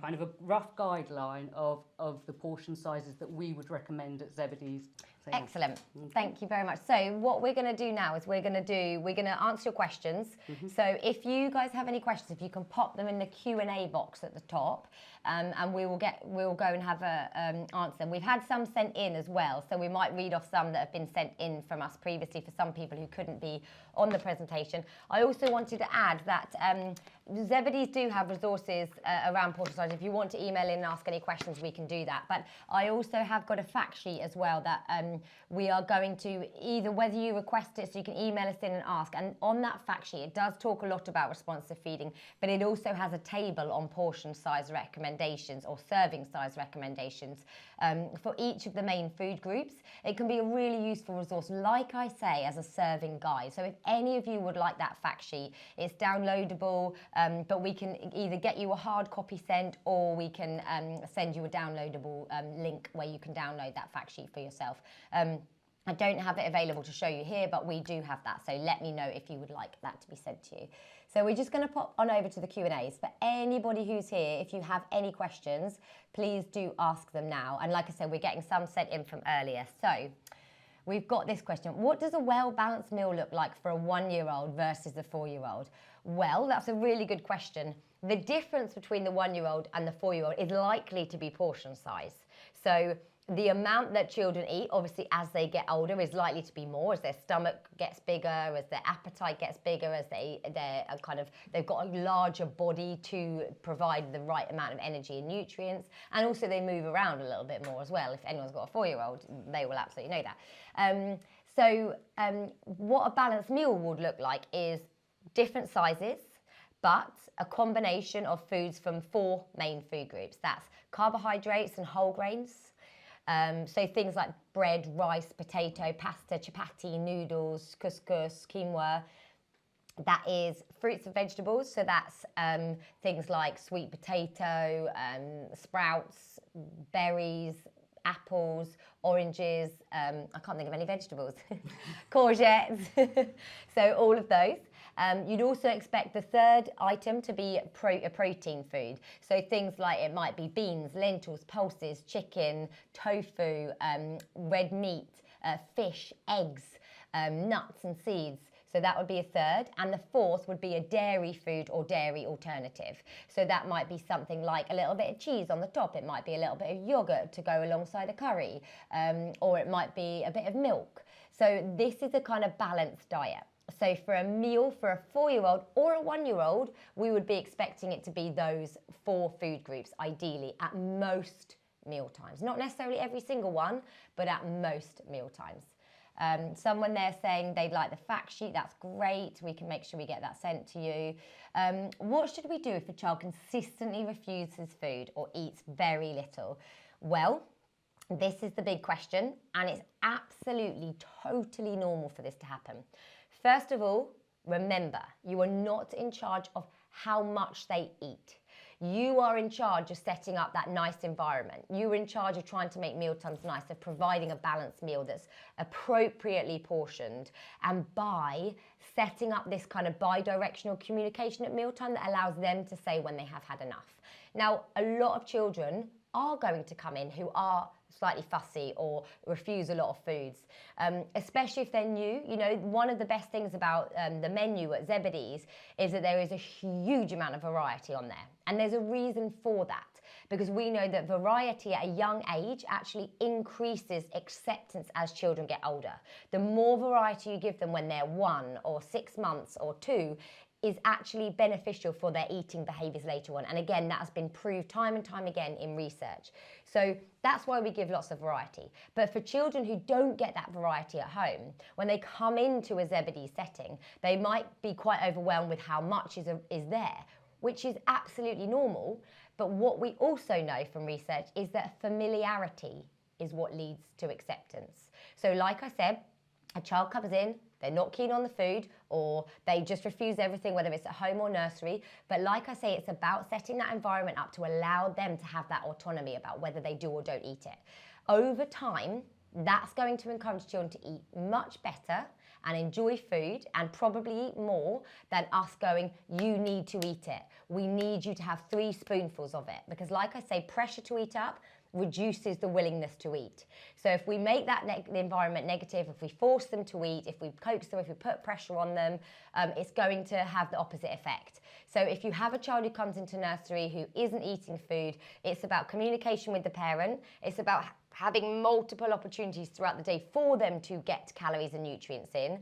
kind of a rough guideline of the portion sizes that we would recommend at Zebedee's. So, yeah. Excellent. Thank you very much. So what we're going to do now is we're going to answer your questions. So if you guys have any questions, if you can pop them in the Q&A box at the top, and we'll go and have a answer them. We've had some sent in as well, so we might read off some that have been sent in from us previously for some people who couldn't be on the presentation. I also wanted to add that Zebedee's do have resources around portion size. If you want to email in and ask any questions, we can do that. But I also have got a fact sheet as well that we are going to either, whether you request it, so you can email us in and ask. And on that fact sheet, it does talk a lot about responsive feeding, but it also has a table on portion size recommendations or serving size recommendations for each of the main food groups. It can be a really useful resource, like I say, as a serving guide. So if any of you would like that fact sheet, it's downloadable, but we can either get you a hard copy sent, or we can send you a downloadable link where you can download that fact sheet for yourself. I don't have it available to show you here, but we do have that. So let me know if you would like that to be sent to you. So we're just going to pop on over to the Q&As. For anybody who's here, if you have any questions, please do ask them now. And like I said, we're getting some sent in from earlier. So we've got this question. What does a well-balanced meal look like for a 1-year-old versus the 4-year-old? Well, that's a really good question. The difference between the 1-year-old and the 4-year-old is likely to be portion size. So the amount that children eat, obviously, as they get older, is likely to be more as their stomach gets bigger, as their appetite gets bigger, as they've got a larger body to provide the right amount of energy and nutrients, and also they move around a little bit more as well. If anyone's got a 4-year-old, they will absolutely know that. What a balanced meal would look like is different sizes, but a combination of foods from 4 main food groups. That's carbohydrates and whole grains. So things like bread, rice, potato, pasta, chapati, noodles, couscous, quinoa. That is fruits and vegetables. So that's things like sweet potato, sprouts, berries, apples, oranges. I can't think of any vegetables. Courgettes. So all of those. You'd also expect the third item to be a protein food. So things like it might be beans, lentils, pulses, chicken, tofu, red meat, fish, eggs, nuts and seeds. So that would be a third. And the fourth would be a dairy food or dairy alternative. So that might be something like a little bit of cheese on the top. It might be a little bit of yogurt to go alongside a curry, or it might be a bit of milk. So this is a kind of balanced diet. So for a meal for a 4-year-old or a 1-year-old, we would be expecting it to be those 4 food groups, ideally, at most meal times. Not necessarily every single one, but at most meal times. Someone there saying they'd like the fact sheet. That's great. We can make sure we get that sent to you. What should we do if a child consistently refuses food or eats very little? Well, this is the big question, and it's absolutely, totally normal for this to happen. First of all, remember, you are not in charge of how much they eat. You are in charge of setting up that nice environment. You are in charge of trying to make mealtimes nice, of providing a balanced meal that's appropriately portioned, and by setting up this kind of bi-directional communication at mealtime that allows them to say when they have had enough. Now, a lot of children are going to come in who are slightly fussy or refuse a lot of foods, especially if they're new. You know, one of the best things about the menu at Zebedee's is that there is a huge amount of variety on there. And there's a reason for that, because we know that variety at a young age actually increases acceptance as children get older. The more variety you give them when they're 1 or 6 months or 2, is actually beneficial for their eating behaviours later on. And again, that has been proved time and time again in research. So that's why we give lots of variety. But for children who don't get that variety at home, when they come into a Zebedee setting, they might be quite overwhelmed with how much is there, which is absolutely normal. But what we also know from research is that familiarity is what leads to acceptance. So like I said, a child comes in, they're not keen on the food, or they just refuse everything, whether it's at home or nursery. But like I say, it's about setting that environment up to allow them to have that autonomy about whether they do or don't eat it. Over time, that's going to encourage children to eat much better and enjoy food and probably eat more than us going, you need to eat it. We need you to have 3 spoonfuls of it. Because like I say, pressure to eat up reduces the willingness to eat. So if we make that the environment negative, if we force them to eat, if we coax them, if we put pressure on them, it's going to have the opposite effect. So if you have a child who comes into nursery who isn't eating food, it's about communication with the parent. It's about having multiple opportunities throughout the day for them to get calories and nutrients in.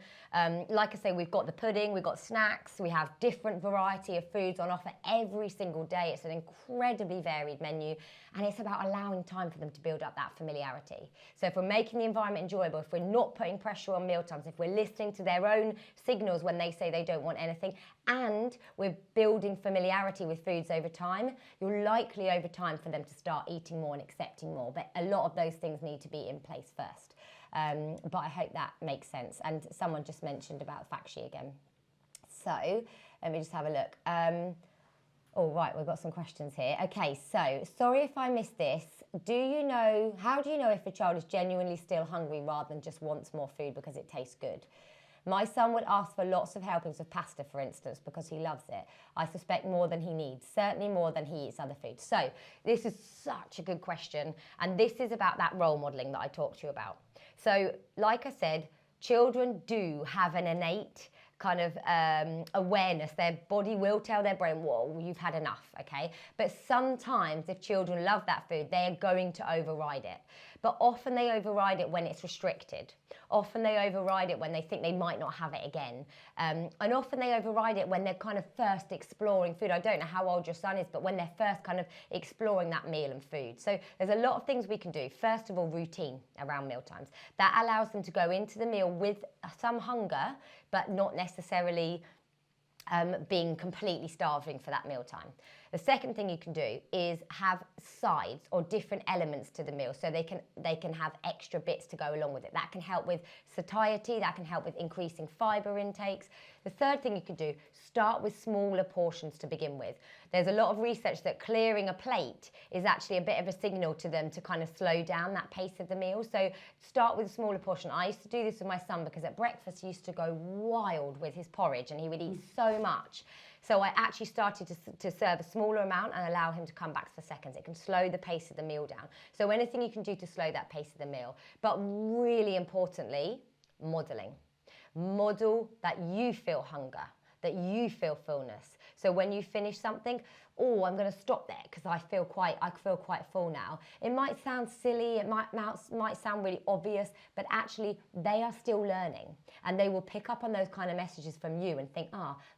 Like I say, we've got the pudding, we've got snacks, we have different variety of foods on offer every single day. It's an incredibly varied menu, and it's about allowing time for them to build up that familiarity. So if we're making the environment enjoyable, if we're not putting pressure on mealtimes, if we're listening to their own signals when they say they don't want anything, and we're building familiarity with foods over time, you're likely over time for them to start eating more and accepting more. But a lot of those things need to be in place first. But I hope that makes sense. And someone just mentioned about the fact sheet again. So let me just have a look. All right, we've got some questions here. Okay, so sorry if I missed this. How do you know if a child is genuinely still hungry rather than just wants more food because it tastes good? My son would ask for lots of helpings of pasta, for instance, because he loves it. I suspect more than he needs, certainly more than he eats other foods. So this is such a good question. And this is about that role modelling that I talked to you about. So like I said, children do have an innate kind of awareness. Their body will tell their brain, whoa, you've had enough, okay? But sometimes if children love that food, they are going to override it. But often they override it when it's restricted. Often they override it when they think they might not have it again. And often they override it when they're kind of first exploring food. I don't know how old your son is, but when they're first kind of exploring that meal and food. So there's a lot of things we can do. First of all, routine around mealtimes. That allows them to go into the meal with some hunger, but not necessarily being completely starving for that mealtime. The second thing you can do is have sides or different elements to the meal, so they can have extra bits to go along with it. That can help with satiety, that can help with increasing fibre intakes. The third thing you can do, start with smaller portions to begin with. There's a lot of research that clearing a plate is actually a bit of a signal to them to kind of slow down that pace of the meal. So start with a smaller portion. I used to do this with my son because at breakfast he used to go wild with his porridge and he would eat so much. So I actually started to serve a smaller amount and allow him to come back for seconds. It can slow the pace of the meal down. So anything you can do to slow that pace of the meal. But really importantly, modelling. Model that you feel hunger, that you feel fullness. So when you finish something, oh, I'm going to stop there because I feel quite full now. It might sound silly, it might sound really obvious, but actually they are still learning and they will pick up on those kind of messages from you and think,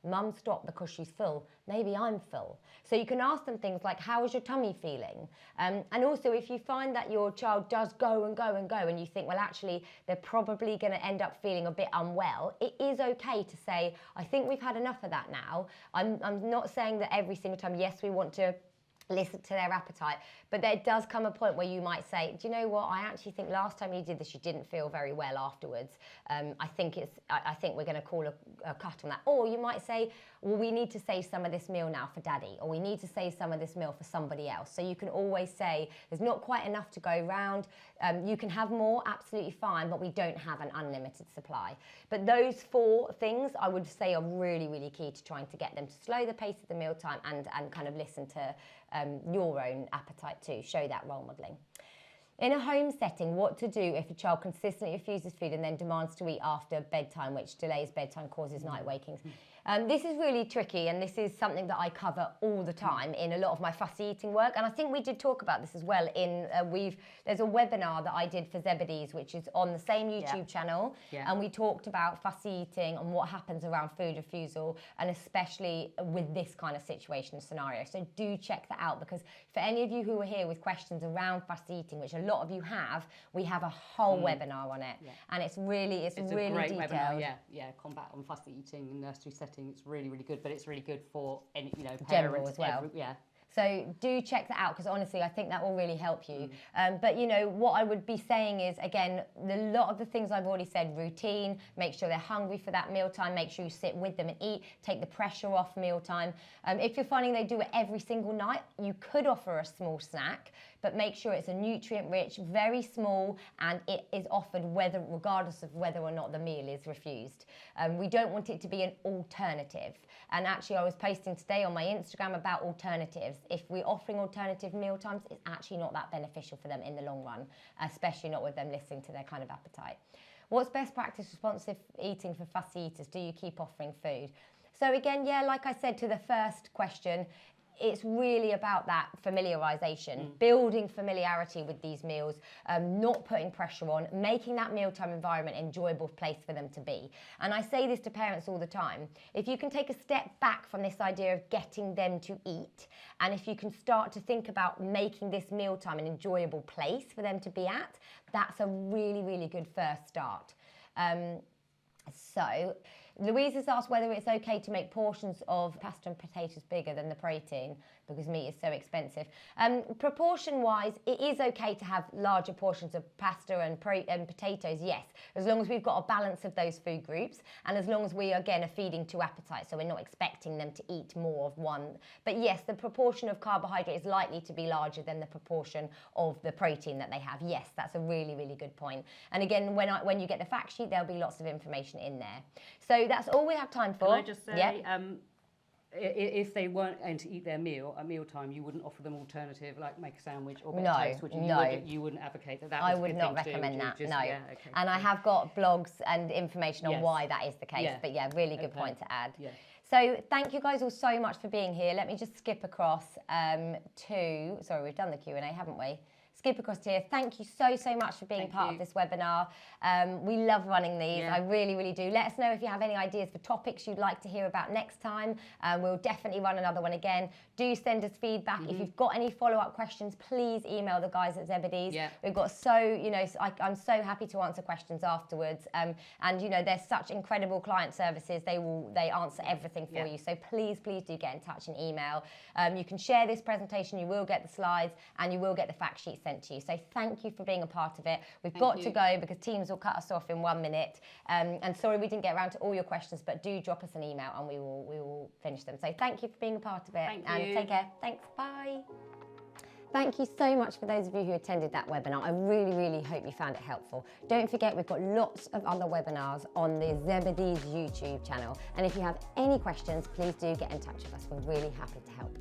mum stopped because she's full. Maybe I'm full. So you can ask them things like, how is your tummy feeling? And also if you find that your child does go and go and go and you think, well, actually they're probably going to end up feeling a bit unwell, it is okay to say, I think we've had enough of that now. I'm not saying that every single time, yes, we want to listen to their appetite, but there does come a point where you might say, do you know what, I actually think last time you did this you didn't feel very well afterwards. I think we're going to call a cut on that. Or you might say, well, we need to save some of this meal now for daddy, or we need to save some of this meal for somebody else. So you can always say there's not quite enough to go round. You can have more, absolutely fine, but we don't have an unlimited supply. But those 4 things I would say are really, really key to trying to get them to slow the pace of the mealtime and kind of listen to your own appetite too. Show that role modelling. In a home setting, what to do if a child consistently refuses food and then demands to eat after bedtime, which delays bedtime, causes night wakings? This is really tricky, and this is something that I cover all the time in a lot of my fussy eating work. And I think we did talk about this as well. There's a webinar that I did for Zebedees, which is on the same YouTube channel. Yeah. And we talked about fussy eating and what happens around food refusal, and especially with this kind of situation and scenario. So do check that out, because for any of you who are here with questions around fussy eating, which a lot of you have, we have a whole webinar on it. Yeah. And it's really a great detailed. Webinar, yeah. Combat on fussy eating in nursery setting. It's really, really good, but it's really good for any, parents general as well. So do check that out, because honestly, I think that will really help you. But you know, what I would be saying is, again, a lot of the things I've already said: routine, make sure they're hungry for that mealtime, make sure you sit with them and eat, take the pressure off mealtime. If you're finding they do it every single night, you could offer a small snack, but make sure it's a nutrient-rich, very small, and it is offered regardless of whether or not the meal is refused. We don't want it to be an alternative. And actually, I was posting today on my Instagram about alternatives. If we're offering alternative meal times, it's actually not that beneficial for them in the long run, especially not with them listening to their kind of appetite. What's best practice responsive eating for fussy eaters? Do you keep offering food? So again, yeah, like I said to the first question, it's really about that familiarization, building familiarity with these meals, not putting pressure on, making that mealtime environment an enjoyable place for them to be. And I say this to parents all the time: if you can take a step back from this idea of getting them to eat, and if you can start to think about making this mealtime an enjoyable place for them to be at, that's a really, really good first start. So Louise has asked whether it's okay to make portions of pasta and potatoes bigger than the protein because meat is so expensive. Proportion-wise, it is okay to have larger portions of pasta and potatoes, yes, as long as we've got a balance of those food groups, and as long as we, again, are feeding to appetite, so we're not expecting them to eat more of one. But yes, the proportion of carbohydrate is likely to be larger than the proportion of the protein that they have. Yes, that's a really, really good point. And again, when you get the fact sheet, there'll be lots of information in there. So that's all we have time for. Can I just say, yep. If they weren't going to eat their meal at mealtime, you wouldn't offer them alternative, like make a sandwich or No, toast, which you wouldn't advocate that. I would not recommend that, just, no. Yeah, okay, and I have got blogs and information on Yes. why that is the case. Yeah. But yeah, really good point to add. Yeah. So thank you guys all so much for being here. Let me just skip across sorry, we've done the Q&A, haven't we? Skip across here. Thank you so much for being part of this webinar. We love running these. Yeah. I really, really do. Let us know if you have any ideas for topics you'd like to hear about next time. We'll definitely run another one again. Do send us feedback. If you've got any follow-up questions, please email the guys at Zebedee's. Yeah. We've got I'm so happy to answer questions afterwards. And you know, they're such incredible client services. They answer everything for you. So please do get in touch and email. You can share this presentation. You will get the slides and you will get the fact sheet sent to you. So thank you for being a part of it. We've got to go because Teams will cut us off in 1 minute. And sorry we didn't get around to all your questions, but do drop us an email and we will finish them. So thank you for being a part of it. Thank and you. Take care. Thanks. Bye. Thank you so much for those of you who attended that webinar. I really, really hope you found it helpful. Don't forget, we've got lots of other webinars on the Zebedee's YouTube channel. And if you have any questions, please do get in touch with us. We're really happy to help.